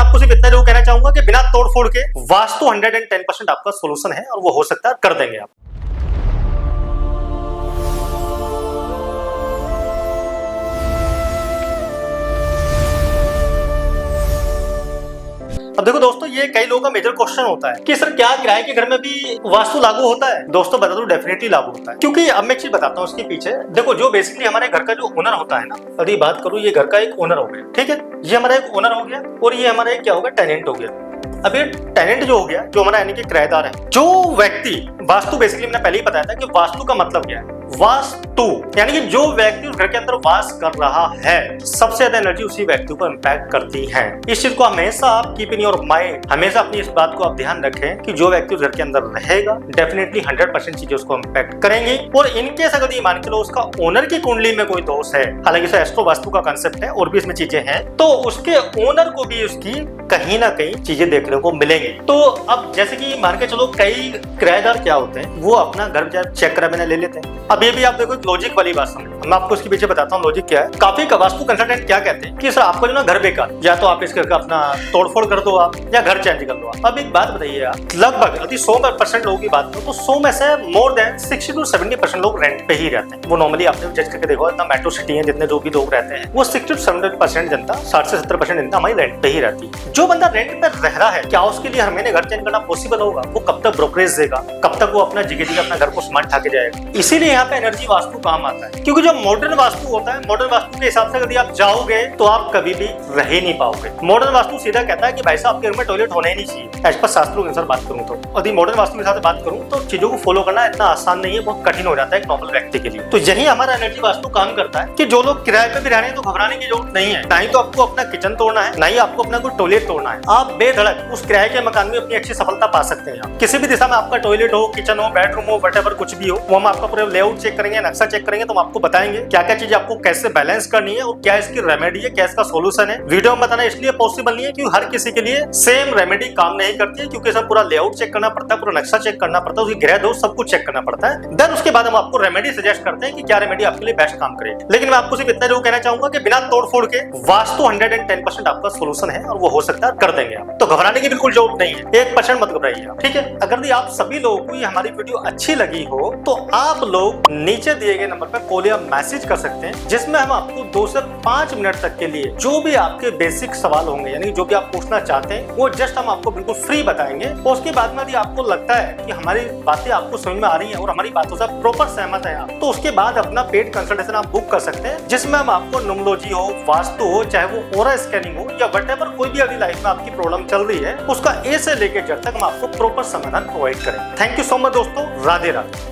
आपको सिर्फ इतना जरूर कहना चाहूंगा कि बिना तोड़ फोड़ के वास्तु 110% आपका सोल्यूशन है और वो हो सकता है कर देंगे आप। अब देखो दोस्तों, ये कई लोगों का मेजर क्वेश्चन होता है कि सर क्या किराए के घर में भी वास्तु लागू होता है। दोस्तों बता दूं, डेफिनेटली लागू होता है, क्योंकि अब मैं एक चीज बताता हूँ उसके पीछे। देखो, जो बेसिकली हमारे घर का जो ओनर होता है ना, यदि बात करूँ, ये घर का एक ओनर हो गया, ठीक है, ये हमारा एक ओनर हो गया और ये हमारा एक क्या होगा, टेनेंट हो गया। अब ये टेनेंट जो हो गया, जो हमारा यानी कि किराएदार है, जो व्यक्ति वास्तु, बेसिकली मैंने पहले ही बताया था कि वास्तु का मतलब क्या है। वास्तु यानी कि जो व्यक्ति उस घर के अंदर वास कर रहा है, सबसे ज्यादा एनर्जी उसी व्यक्ति को इंपैक्ट करती है। इस चीज को हमेशा आप कीप इन योर माइंड, हमेशा अपनी इस बात को आप ध्यान रखें कि जो व्यक्ति उस घर के अंदर रहेगा डेफिनेटली 100% चीजें उसको इंपैक्ट करेंगी। और इनकेस अगर ये मान के लो उसका ओनर की कुंडली में कोई दोष है, हालांकि इसे एस्ट्रो वास्तु का कांसेप्ट है और भी इसमें चीजें हैं, तो उसके ओनर को भी उसकी कहीं ना कहीं चीजें देखने को मिलेंगी। तो अब जैसे कि मान के चलो, कई किराएदार क्या होते हैं, वो अपना घर चेक करा बिना ले लेते हैं। अब ये भी आप देखो, लॉजिक वाली बात समझो, मैं आपको इसके पीछे बताता हूँ लॉजिक क्या है। काफी वास्तु कंसल्टेंट क्या कहते हैं कि सर आपका जो ना घर बेकार, या तो आप इस घर का अपना तोड़फोड़ कर दो आप, या घर चेंज कर दो आप। अब एक बात बताइए आप, लगभग यदि 100% लोगों की बात करो तो 100 में से मोर देन 60 to 70% लोग रेंट पे ही रहते हैं। वो नॉर्मली आपने जज करके देखो, इतना मेट्रो सिटी है, जितने जो भी लोग रहते हैं, वो 60 to 70% जनता, 60 से 70% जनता हमारी रेंट पे ही रहती है। जो बंदा रेंट पे रह रहा है, क्या उसके लिए हर महीने घर चेंज करना पॉसिबल होगा? वो कब तक ब्रोकरेज देगा, कब तक वो अपना जिगे अपना घर को सामान ठाके जाएगा? इसीलिए यहाँ पे एनर्जी वास्तु काम आता है, क्योंकि जो मॉडर्न वास्तु होता है, मॉडर्न वास्तु के हिसाब से यदि आप जाओगे तो आप कभी भी रह ही नहीं पाओगे। मॉडर्न वास्तु सीधा कहता है कि भाई साहब आपके घर में टॉयलेट होना ही नहीं चाहिए। एज पर शास्त्रों के अनुसार बात करूं तो, यदि मॉडर्न वास्तु के साथ बात करूं तो चीजों को फॉलो करना इतना आसान नहीं है, बहुत कठिन हो जाता है एक नॉर्मल व्यक्ति के लिए। तो यही हमारा एनर्जी वास्तु काम करता है कि जो लोग किराए पे भी रह रहे हैं तो घबराने की जरूरत नहीं है। ना ही तो आपको अपना किचन तोड़ना है, ना ही आपको अपना कोई टॉयलेट तोड़ना है। आप बेधड़क उस किराए के मकान में अपनी अच्छी सफलता पा सकते हैं। किसी भी दिशा में आपका टॉयलेट हो, किचन हो, बेडरूम हो, व्हाटएवर कुछ भी हो, वो हम आपका पूरा लेआउट चेक करेंगे, नक्शा चेक करेंगे, तो हम आपको बताएंगे क्या क्या चीजें आपको कैसे बैलेंस करनी है और क्या इसकी रेमेडी है, क्या इसका सोल्यूशन है। वीडियो में बताना इसलिए पॉसिबल नहीं है क्योंकि हर किसी के लिए सेम रेमेडी काम नहीं करती है, क्योंकि इसमें पूरा लेआउट चेक करना पड़ता है, पूरा नक्शा चेक करना पड़ता है, उसकी ग्रह दोष सब कुछ चेक करना पड़ता है। देन उसके बाद हम आपको रेमेडी सजेस्ट करते हैं कि क्या रेमेडी आपके लिए बेस्ट काम करेगी। लेकिन मैं आपको सिर्फ इतना जरूर कहना चाहूंगा कि बिना तोड़ फोड़ के वास्तु 110% आपका सोल्यूशन है और वो हो सकता है कर देंगे आप। तो घबराने की बिल्कुल जरूरत नहीं है, 1% मत घबराइए आप, ठीक है। अगर आप सभी लोगों को ये हमारी वीडियो अच्छी लगी हो तो आप लोग नीचे दिए गए नंबर पर कॉल या मैसेज कर सकते हैं, जिसमें हम आपको 2 से 5 मिनट तक के लिए जो भी आपके बेसिक सवाल होंगे, यानी जो भी आप पूछना चाहते हैं, वो जस्ट हम आपको बिल्कुल फ्री बताएंगे। और उसके बाद में यदि आपको लगता है कि हमारी बातें आपको समझ में आ रही हैं और हमारी बातों से प्रॉपर सहमत है आप, तो उसके बाद अपना पेड कंसल्टेशन आप बुक कर सकते हैं, जिसमें हम आपको न्यूमरोलॉजी हो, वास्तु हो, चाहे वो ऑरा स्कैनिंग हो, या व्हाटएवर कोई भी अभी लाइफ में आपकी प्रॉब्लम चल रही है, उसका ए से लेकर जेड तक हम आपको प्रॉपर समाधान प्रोवाइड करें। थैंक यू सो मच दोस्तों, राधे राधे।